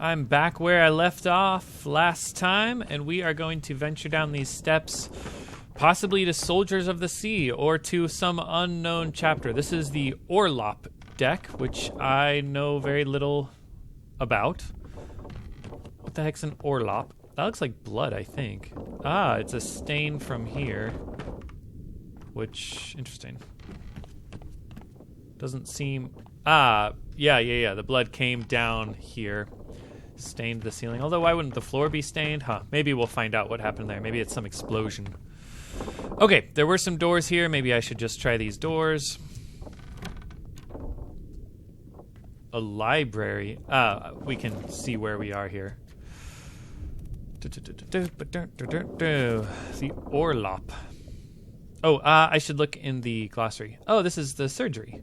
I'm back where I left off last time, and we are going to venture down these steps, possibly to Soldiers of the Sea, or to some unknown chapter. This is the Orlop deck, which I know very little about. What the heck's an Orlop? That looks like blood, I think. Ah, it's a stain from here. Which, interesting. Doesn't seem... Ah, yeah. The blood came down here. Stained the ceiling. Although, why wouldn't the floor be stained? Huh, maybe we'll find out what happened there. Maybe it's some explosion. Okay, there were some doors here. Maybe I should just try these doors. A library. We can see where we are here. The Orlop. Oh, I should look in the glossary. Oh, this is the surgery.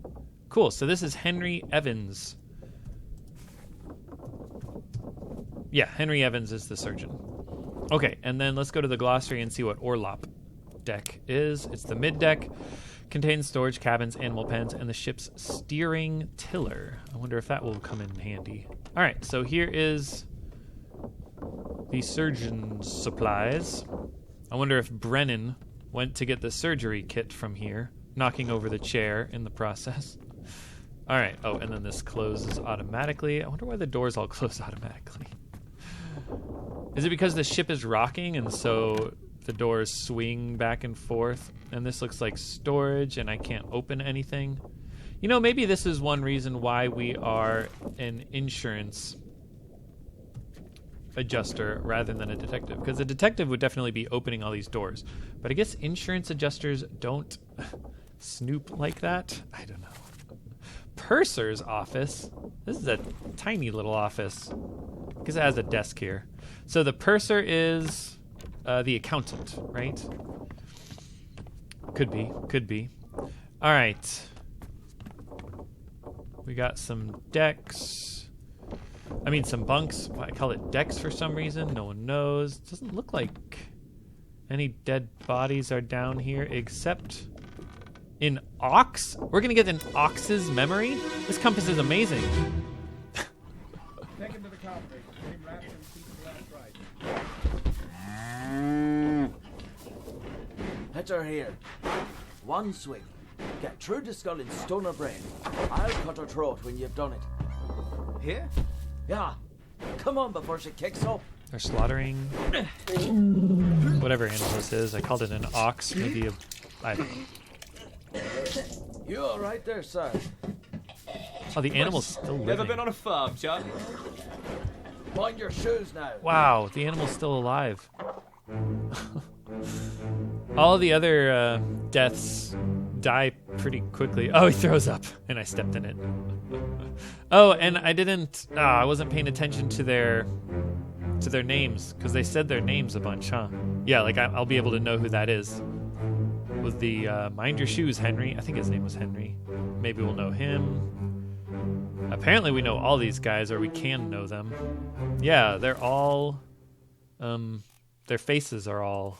Cool, so this is Henry Evans. Yeah, Henry Evans is the surgeon. Okay, and then let's go to the glossary and see what Orlop deck is. It's the mid deck. Contains storage cabins, animal pens, and the ship's steering tiller. I wonder if that will come in handy. All right, so here is the surgeon's supplies. I wonder if Brennan went to get the surgery kit from here, knocking over the chair in the process. All right. Oh, and then this closes automatically. I wonder why the doors all close automatically. Is it because the ship is rocking and so the doors swing back and forth? And this looks like storage and I can't open anything. You know, maybe this is one reason why we are an insurance adjuster rather than a detective. Because a detective would definitely be opening all these doors. But I guess insurance adjusters don't snoop like that. I don't know. Purser's office. This is a tiny little office. Because it has a desk here. So the purser is the accountant, right? Could be. All right. We got some decks. I mean, some bunks. I call it decks for some reason. No one knows. Doesn't look like any dead bodies are down here except an ox. We're going to get an ox's memory? This compass is amazing. Take him to the cockpit. Get him wrapped and keep him left right. Heads are here. One swing. Get through the skull and stun her brain. I'll cut her throat when you've done it. Here? Yeah. Come on before she kicks up. They're slaughtering whatever animal this is. I called it an ox. Maybe I don't know. You all right there, sir? Oh, the animal's still living. Never been on a farm, Chuck? Mind your shoes now. Wow, the animal's still alive. All the other deaths die pretty quickly. Oh, he throws up, and I stepped in it. Oh, and I wasn't paying attention to their names, because they said their names a bunch, huh? Yeah, like I'll be able to know who that is. With the mind your shoes, Henry. I think his name was Henry. Maybe we'll know him. Apparently we know all these guys, or we can know them. Yeah, they're all... their faces are all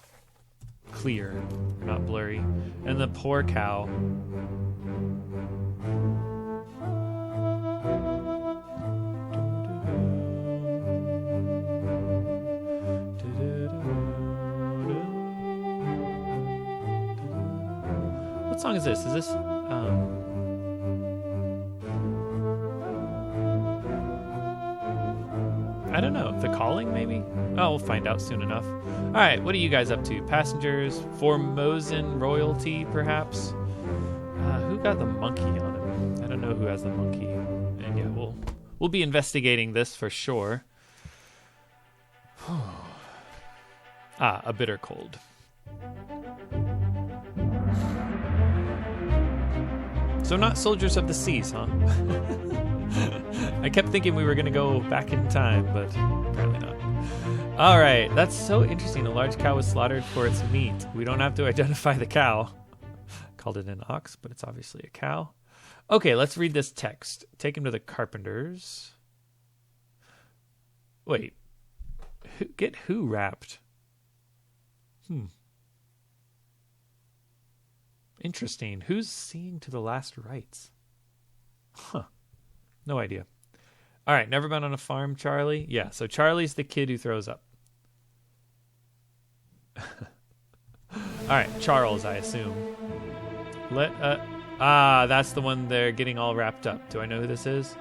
clear. They're not blurry. And the poor cow. What song is this? Is this... I don't know. The Calling, maybe? Oh, we'll find out soon enough. All right, what are you guys up to? Passengers? Formosan royalty, perhaps? Who got the monkey on him? I don't know who has the monkey. And yeah, we'll be investigating this for sure. A bitter cold. So not Soldiers of the Seas, huh? I kept thinking we were going to go back in time, but apparently not. All right, that's so interesting. A large cow was slaughtered for its meat. We don't have to identify the cow. Called it an ox, but it's obviously a cow. Okay, let's read this text. Take him to the carpenters. Wait. Get who wrapped? Interesting. Who's seeing to the last rites? Huh. No idea. All right, never been on a farm, Charlie? Yeah, so Charlie's the kid who throws up. All right, Charles, I assume. That's the one they're getting all wrapped up. Do I know who this is?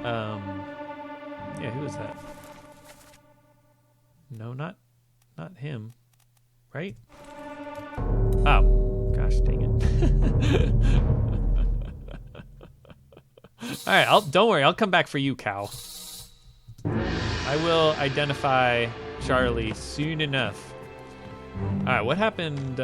Yeah, who is that? No, not him. Right? Oh, gosh, dang it. All right, don't worry. I'll come back for you, cow. I will identify Charlie soon enough. All right, what happened?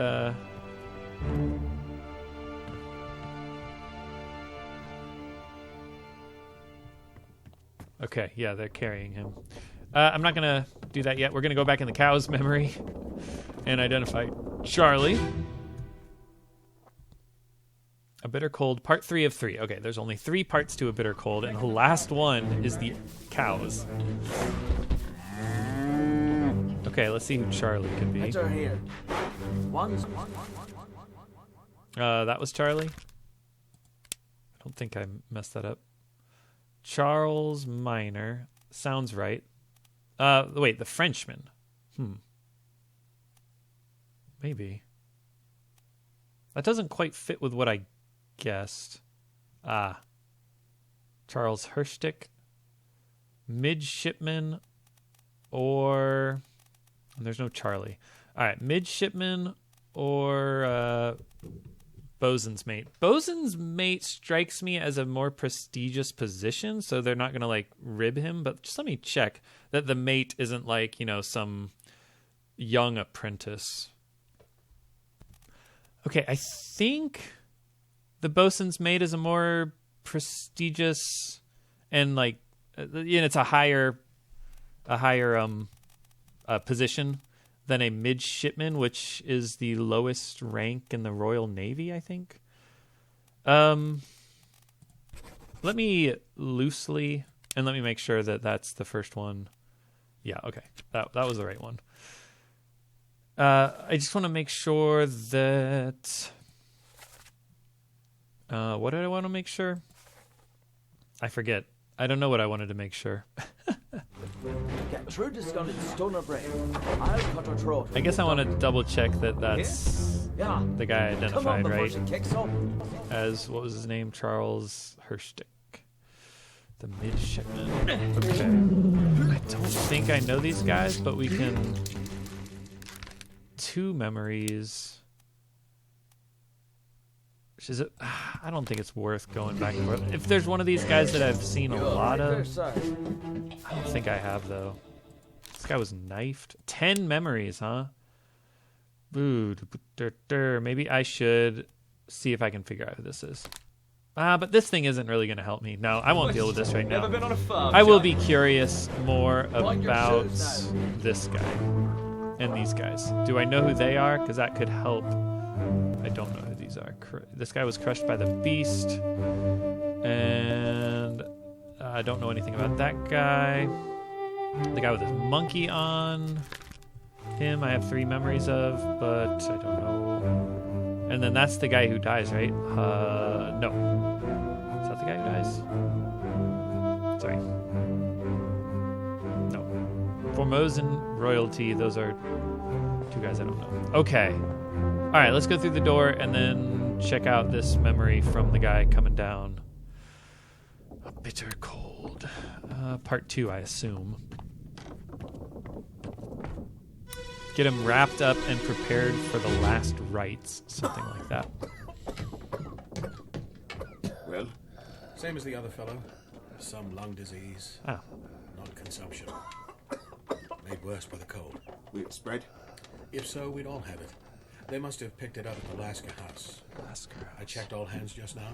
Okay, yeah, they're carrying him. I'm not going to do that yet. We're going to go back in the cow's memory and identify Charlie. A bitter cold, part 3 of 3. Okay, there's only 3 parts to a bitter cold, and the last one is the cows. Okay, let's see who Charlie could be. Enter here. That was Charlie. I don't think I messed that up. Charles Minor. Sounds right. Wait, the Frenchman. Maybe. That doesn't quite fit with what I guessed. Charles Hirschtick. Midshipman or... And there's no Charlie. All right, midshipman or bosun's mate. Bosun's mate strikes me as a more prestigious position, so they're not going to, like, rib him. But just let me check that the mate isn't, like, you know, some young apprentice. Okay, I think the bosun's mate is a more prestigious and, like, it's a higher position than a midshipman, which is the lowest rank in the Royal Navy, I think. Let me loosely, and let me make sure that that's the first one. Yeah, okay. That was the right one. I just want to make sure that... what did I want to make sure? I forget. I don't know what I wanted to make sure. Get through to skull in stone or brain. I'll cut her throat. I guess I want to double check that that's the guy identified, right? As, what was his name? Charles Hirschtick. The midshipman. Okay. I don't think I know these guys, but we can... 2 memories. Is it? I don't think it's worth going back and forth. If there's one of these guys that I've seen a lot of, I don't think I have, though. This guy was knifed. 10 memories, huh? Maybe I should see if I can figure out who this is. But this thing isn't really going to help me. No, I won't deal with this right now. Never been on a farm, I will be curious more about this guy and these guys. Do I know who they are? Because that could help. I don't know who these are. This guy was crushed by the beast. And I don't know anything about that guy. The guy with his monkey on him, I have 3 memories of, but I don't know. And then that's the guy who dies, right? No. Is that the guy who dies? Sorry. No. Formosan royalty, those are 2 guys I don't know. Okay. All right, let's go through the door and then check out this memory from the guy coming down. A bitter cold. Part 2, I assume. Get him wrapped up and prepared for the last rites. Something like that. Well? Same as the other fellow. Some lung disease. Ah. Not consumption. Made worse by the cold. Will it spread? If so, we'd all have it. They must have picked it up at the Lascar house. Lascar house. I checked all hands just now,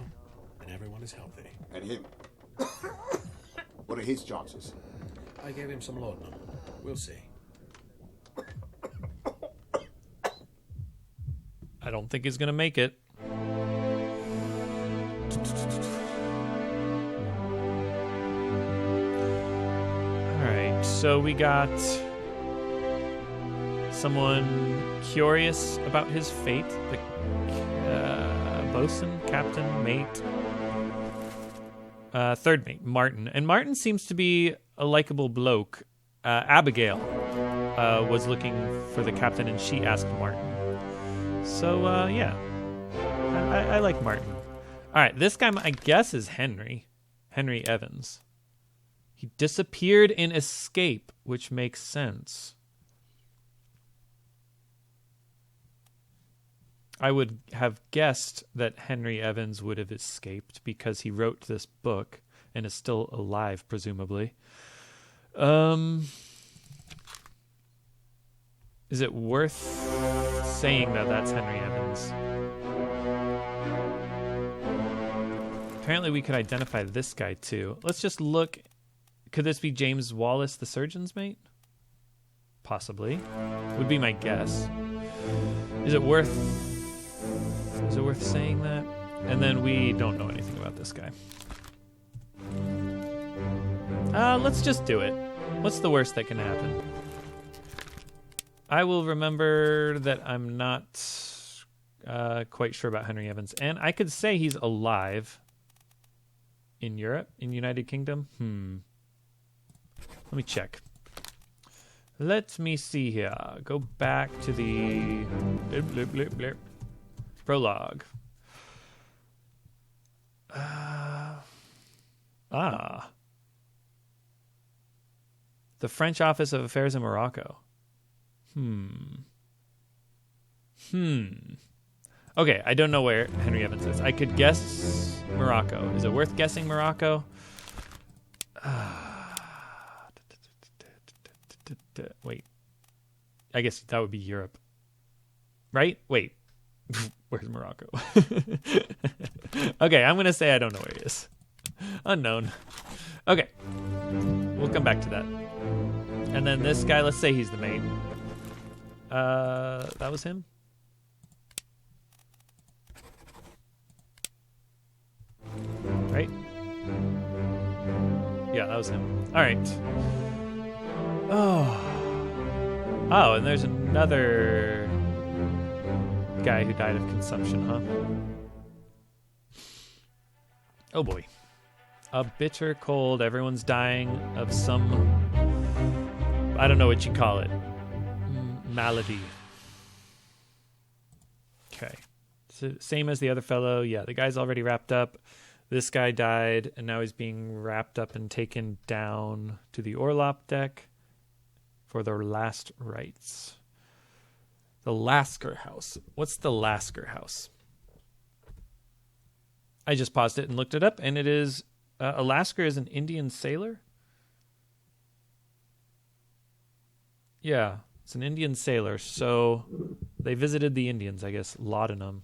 and everyone is healthy. And him? What are his chances? I gave him some laudanum. We'll see. I don't think he's going to make it. All right, so we got someone curious about his fate. The bosun, captain, mate. Third mate, Martin. And Martin seems to be a likable bloke. Abigail was looking for the captain, and she asked Martin. So, yeah. I like Martin. All right, this guy, I guess, is Henry. Henry Evans. He disappeared in Escape, which makes sense. I would have guessed that Henry Evans would have escaped because he wrote this book and is still alive, presumably. Is it worth saying that that's Henry Evans? Apparently we could identify this guy too. Let's just look. Could this be James Wallace, the surgeon's mate? Possibly. Would be my guess. Is it worth saying that? And then we don't know anything about this guy. Let's just do it. What's the worst that can happen? I will remember that I'm not quite sure about Henry Evans. And I could say he's alive in Europe, in United Kingdom. Let me check. Let me see here. Go back to the prologue. The French Office of Affairs in Morocco. Okay, I don't know where Henry Evans is. I could guess Morocco. Is it worth guessing Morocco? Wait. I guess that would be Europe. Right? Wait. Where's Morocco? Okay, I'm going to say I don't know where he is. Unknown. Okay. We'll come back to that. And then this guy, let's say he's the mate. That was him? Right? Yeah, that was him. All right. Oh, and there's another guy who died of consumption, huh? Oh boy. A bitter cold. Everyone's dying of some, I don't know what you call it, malady. Okay. So same as the other fellow. Yeah, the guy's already wrapped up. This guy died, and now he's being wrapped up and taken down to the Orlop deck for their last rites. The Lasker House. What's the Lasker House? I just paused it and looked it up, and it is a Lasker is an Indian sailor. Yeah, it's an Indian sailor. So they visited the Indians, I guess, laudanum.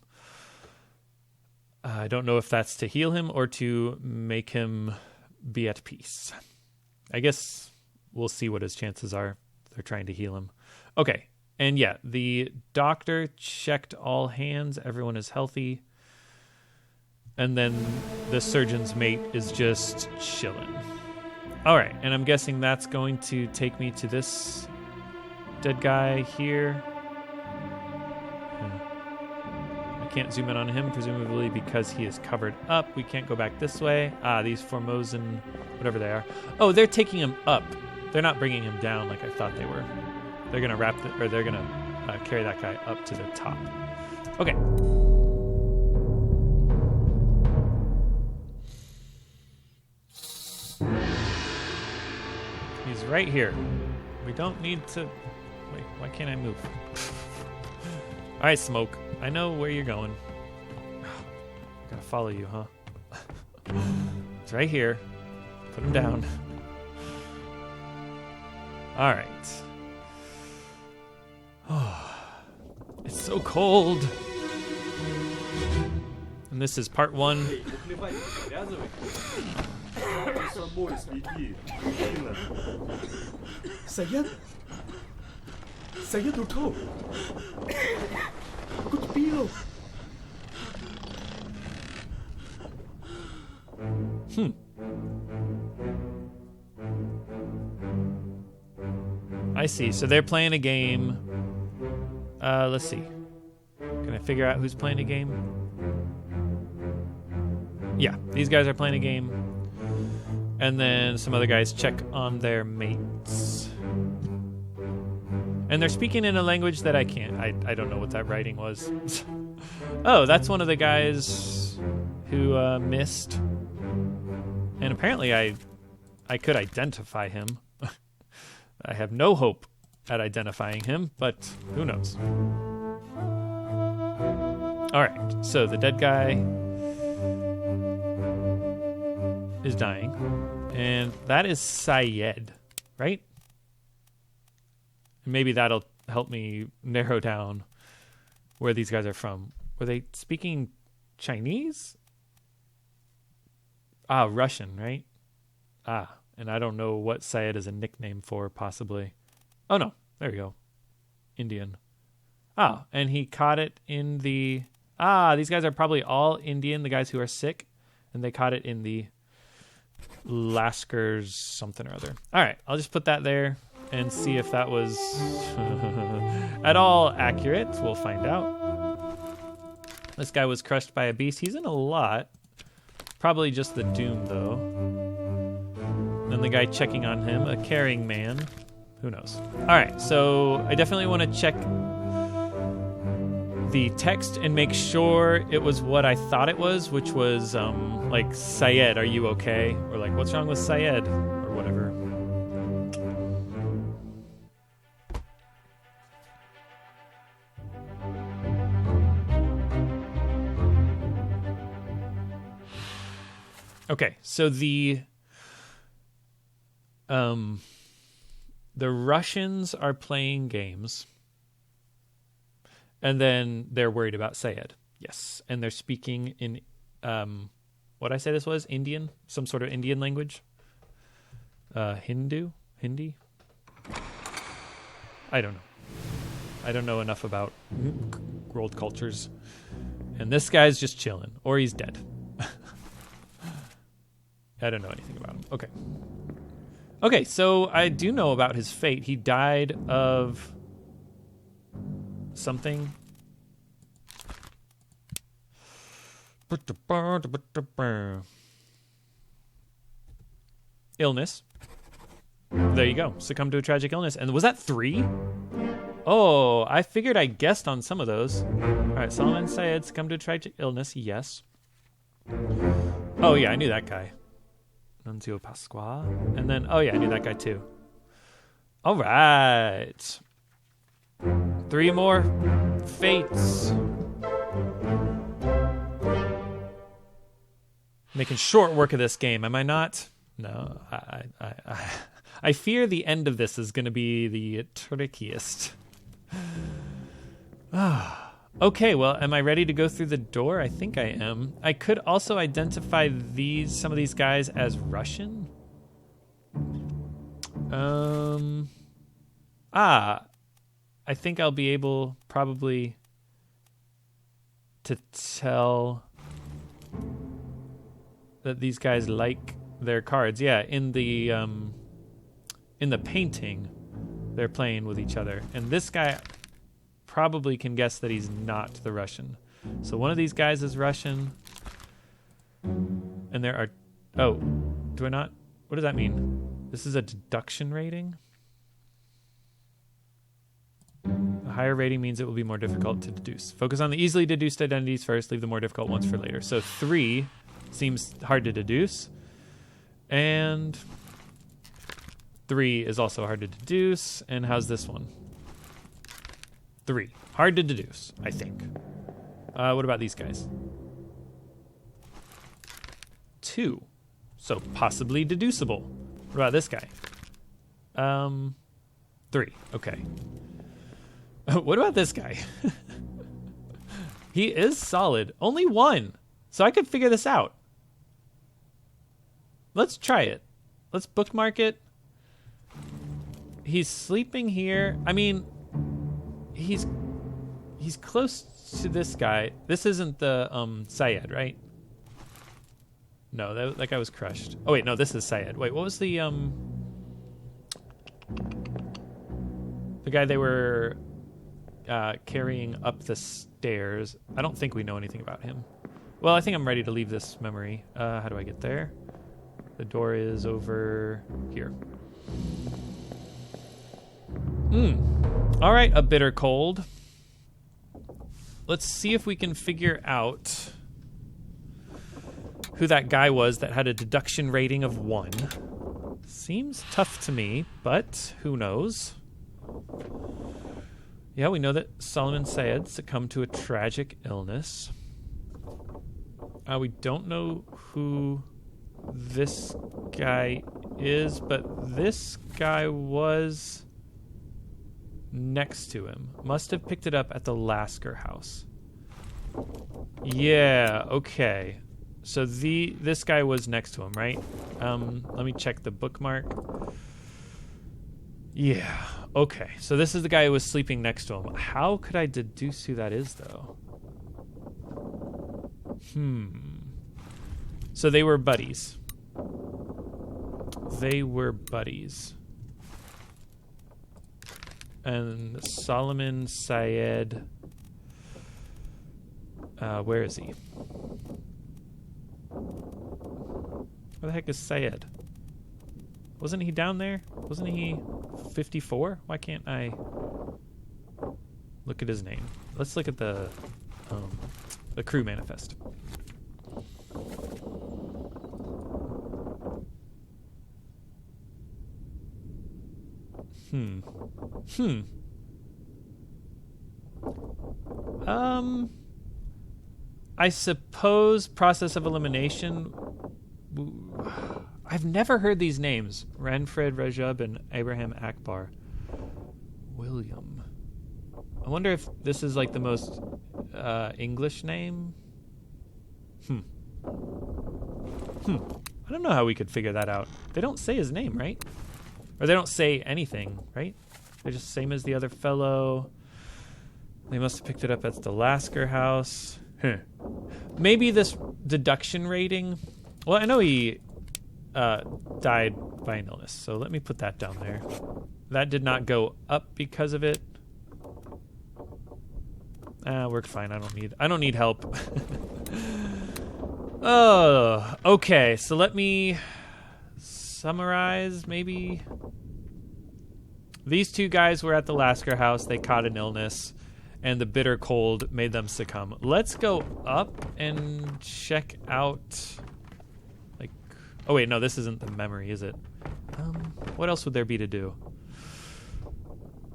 I don't know if that's to heal him or to make him be at peace. I guess we'll see what his chances are. They're trying to heal him. Okay. And yeah, the doctor checked all hands. Everyone is healthy. And then the surgeon's mate is just chilling. All right. And I'm guessing that's going to take me to this dead guy here. I can't zoom in on him, presumably because he is covered up. We can't go back this way. These Formosan, whatever they are. Oh, they're taking him up. They're not bringing him down like I thought they were. They're gonna they're gonna carry that guy up to the top. Okay. He's right here. We don't need to. Wait, why can't I move? All right, Smoke. I know where you're going. I gotta follow you, huh? It's right here. Put him down. All right. Oh, it's so cold. And this is part 1. Saya duduk. Aku terpilih. I see. So they're playing a game. Let's see. Can I figure out who's playing a game? Yeah, these guys are playing a game. And then some other guys check on their mates. And they're speaking in a language that I can't. I don't know what that writing was. Oh, that's one of the guys who missed. And apparently I could identify him. I have no hope at identifying him, but who knows. All right, so the dead guy is dying. And that is Syed, right? Maybe that'll help me narrow down where these guys are from. Were they speaking Chinese? Russian, right? And I don't know what Syed is a nickname for, possibly. Oh, no. There we go. Indian. And he caught it in the... these guys are probably all Indian, the guys who are sick. And they caught it in the Lasker's something or other. All right, I'll just put that there and see if that was at all accurate. We'll find out. This guy was crushed by a beast. He's in a lot. Probably just the Doom, though. And the guy checking on him, a caring man. Who knows? All right, so I definitely want to check the text and make sure it was what I thought it was, which was like, Syed, are you okay? Or like, what's wrong with Syed? Or whatever. Okay, so the Russians are playing games. And then they're worried about Syed. Yes. And they're speaking in, what did I say this was? Indian? Some sort of Indian language? Hindi? I don't know. I don't know enough about world cultures. And this guy's just chilling. Or he's dead. I don't know anything about him. Okay. Okay, so I do know about his fate. He died of... something. Illness. There you go. Succumbed to a tragic illness. And was that 3? Oh, I figured I guessed on some of those. All right, Solomon Syed succumbed to a tragic illness. Yes. Oh, yeah, I knew that guy. Nunzio Pasqua. And then, oh, yeah, I knew that guy too. All right. 3 more fates. Making short work of this game, am I not? No, I fear the end of this is going to be the trickiest. Okay, well, am I ready to go through the door? I think I am. I could also identify some of these guys as Russian. I think I'll be able probably to tell that these guys like their cards. Yeah, in the painting, they're playing with each other. And this guy probably can guess that he's not the Russian. So one of these guys is Russian. And there are... Oh, do I not? What does that mean? This is a deduction rating? A higher rating means it will be more difficult to deduce. Focus on the easily deduced identities first, leave the more difficult ones for later. So 3 seems hard to deduce. And 3 is also hard to deduce. And how's this one? 3. Hard to deduce, I think. What about these guys? 2. So possibly deducible. What about this guy? 3. Okay. What about this guy? He is solid. Only 1. So I could figure this out. Let's try it. Let's bookmark it. He's sleeping here. I mean, he's close to this guy. This isn't the Syed, right? No, that guy was crushed. Oh wait, no, this is Syed. Wait, what was the guy they were carrying up the stairs? I don't think we know anything about him. Well, I think I'm ready to leave this memory. How do I get there? The door is over here. All right, a bitter cold. Let's see if we can figure out who that guy was that had a deduction rating of 1. Seems tough to me, but who knows? Yeah, we know that Solomon Sayed succumbed to a tragic illness. We don't know who this guy is, but this guy was next to him. Must have picked it up at the Lasker house. Yeah, okay. So this guy was next to him, right? Let me check the bookmark. Yeah, okay. So this is the guy who was sleeping next to him. How could I deduce who that is, though? So they were buddies. They were buddies. And Solomon Sayed... where is he? Where the heck is Sayed? Wasn't he down there? Wasn't he 54? Why can't I look at his name? Let's look at the crew manifest. I suppose process of elimination. I've never heard these names. Renfred Rajab and Abraham Akbar. William. I wonder if this is like the most English name. I don't know how we could figure that out. They don't say his name, right? Or they don't say anything, right? They're just same as the other fellow. They must have picked it up at the Lasker house. Maybe this deduction rating. Well, I know he died by an illness, so let me put that down there. That did not go up because of it. We're fine. I don't need help. Oh, okay. So let me summarize, maybe. These two guys were at the Lasker house. They caught an illness, and the bitter cold made them succumb. Let's go up and check out. Like, oh wait, no, this isn't the memory, is it? What else would there be to do?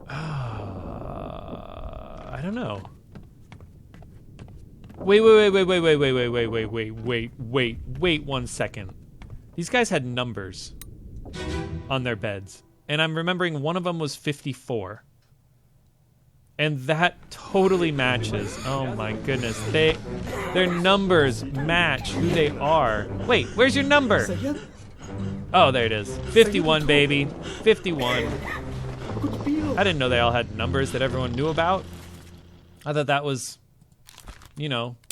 I don't know. Wait 1 second. These guys had numbers on their beds. And I'm remembering one of them was 54. And that totally matches. Oh my goodness. Their numbers match who they are. Wait, where's your number? Oh, there it is. 51, baby. 51. I didn't know they all had numbers that everyone knew about. I thought that was,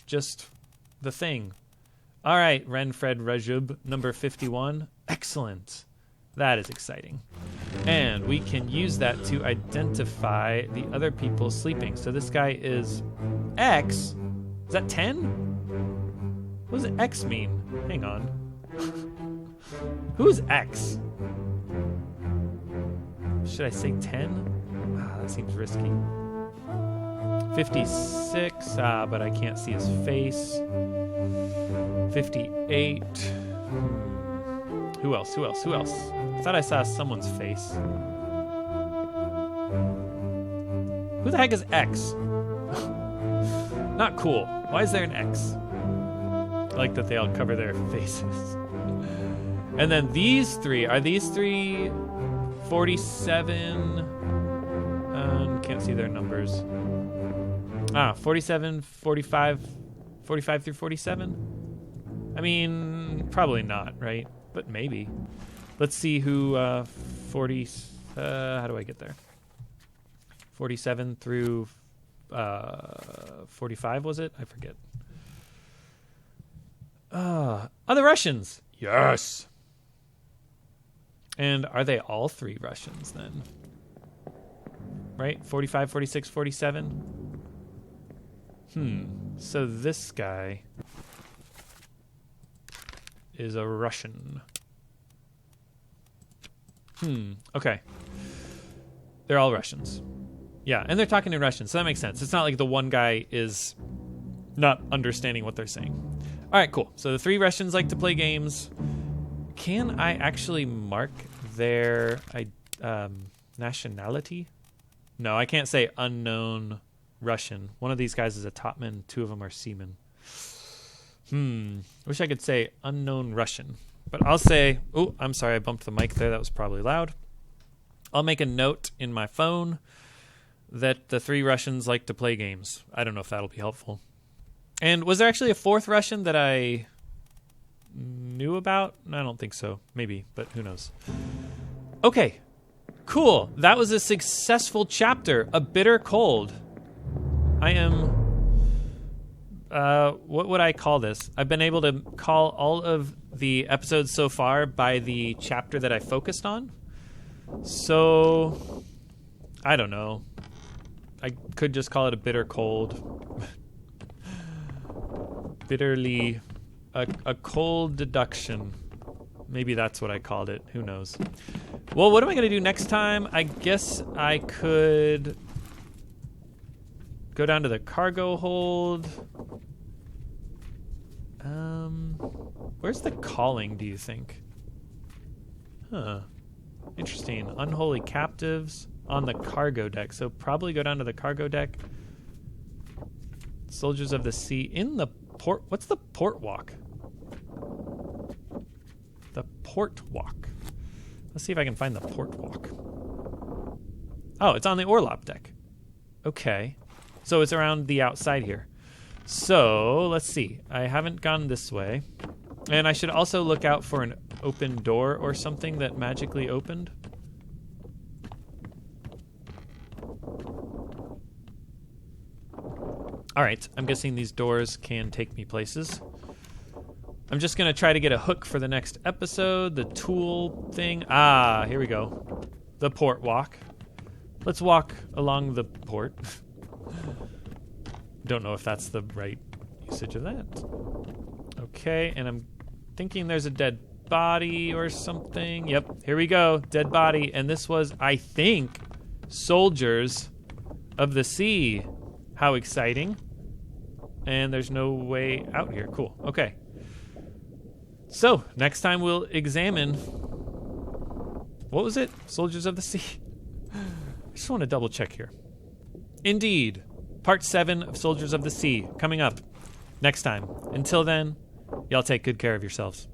just the thing. All right, Renfred Rajub, number 51. Excellent. That is exciting. And we can use that to identify the other people sleeping. So this guy is X. Is that 10? What does X mean? Hang on. Who's X? Should I say 10? That seems risky. 56, but I can't see his face. 58. Who else? I thought I saw someone's face. Who the heck is X? Not cool. Why is there an X? I like that they all cover their faces. And then these three, are these three 47? Can't see their numbers. 47, 45 through 47? I mean, probably not, right? But maybe. Let's see who how do I get there? 47 through 45, was it? I forget. The Russians. Yes. And are they all three Russians then? Right? 45, 46, 47? So this guy is a Russian. Okay. They're all Russians. Yeah, and they're talking in Russian, so that makes sense. It's not like the one guy is not understanding what they're saying. All right, cool. So the 3 Russians like to play games. Can I actually mark their nationality? No, I can't say unknown Russian. One of these guys is a topman, 2 of them are seamen. Wish I could say unknown Russian. But I'll say... Oh, I'm sorry, I bumped the mic there. That was probably loud. I'll make a note in my phone that the 3 Russians like to play games. I don't know if that'll be helpful. And was there actually a 4th Russian that I knew about? I don't think so. Maybe, but who knows. Okay, cool. That was a successful chapter. A bitter cold. I am... what would I call this? I've been able to call all of the episodes so far by the chapter that I focused on. So, I don't know. I could just call it a bitter cold. Bitterly, a cold deduction. Maybe that's what I called it. Who knows? Well, what am I going to do next time? I guess I could go down to the cargo hold. Where's the calling, do you think? Huh. Interesting. Unholy captives on the cargo deck. So probably go down to the cargo deck. Soldiers of the sea in the port. What's the port walk? The port walk. Let's see if I can find the port walk. Oh, it's on the Orlop deck. Okay. So it's around the outside here. So let's see. I haven't gone this way. And I should also look out for an open door or something that magically opened. All right, I'm guessing these doors can take me places. I'm just going to try to get a hook for the next episode. The tool thing. Ah, here we go. The port walk. Let's walk along the port. Don't know if that's the right usage of that. Okay, and I'm thinking there's a dead body or something. Yep, here we go. Dead body. And this was, I think, soldiers of the sea. How exciting. And there's no way out here. Cool. Okay. So, next time we'll examine... What was it? Soldiers of the Sea? I just want to double check here. Indeed. Part 7 of Soldiers of the Sea coming up next time. Until then, y'all take good care of yourselves.